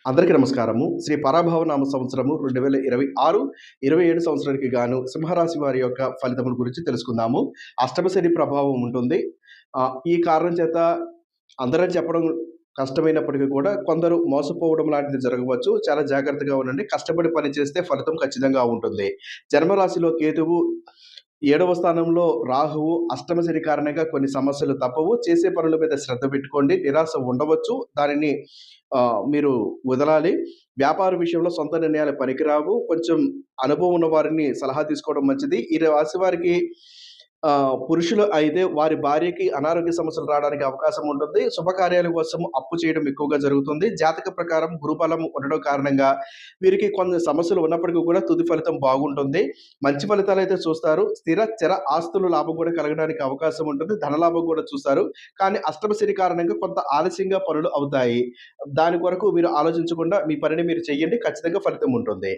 అందరికీ నమస్కారము. శ్రీ పరాభవనామ సంవత్సరము 2026, 27 సంవత్సరానికి గాను సింహరాశి వారి యొక్క ఫలితముల గురించి తెలుసుకుందాము. అష్టమ శని ప్రభావం ఉంటుంది. ఈ కారణం చేత అందరం చెప్పడం కష్టమైనప్పటికీ కూడా కొందరు మోసపోవడం లాంటిది జరగవచ్చు. చాలా జాగ్రత్తగా ఉండండి. కష్టపడి పని చేస్తే ఫలితం ఖచ్చితంగా ఉంటుంది. జన్మరాశిలో కేతువు, 7వ స్థానంలో రాహువు, అష్టమ శని కారణంగా కొన్ని సమస్యలు తప్పవు. చేసే పనుల మీద శ్రద్ధ పెట్టుకోండి. నిరాశ ఉండవచ్చు. దానిని మీరు వదలాలి. వ్యాపార విషయంలో సొంత నిర్ణయాలు పనికిరావు. కొంచెం అనుభవం ఉన్న వారిని సలహా తీసుకోవడం మంచిది. ఈ రాశి వారికి పురుషులు అయితే వారి భార్యకి అనారోగ్య సమస్యలు రావడానికి అవకాశం ఉంటుంది. శుభకార్యాల కోసం అప్పు చేయడం ఎక్కువగా జరుగుతుంది. జాతక ప్రకారం గురుబలం ఉండడం కారణంగా వీరికి కొన్ని సమస్యలు ఉన్నప్పటికీ కూడా తుది ఫలితం బాగుంటుంది. మంచి ఫలితాలైతే చూస్తారు. స్థిర, చర ఆస్తులు లాభం కూడా కలగడానికి అవకాశం ఉంటుంది. ధనలాభం కూడా చూస్తారు. కానీ అష్టమ శని కారణంగా కొంత ఆలస్యంగా పనులు అవుతాయి. దాని కొరకు మీరు ఆలోచించకుండా మీ పనిని మీరు చెయ్యండి. ఖచ్చితంగా ఫలితం ఉంటుంది.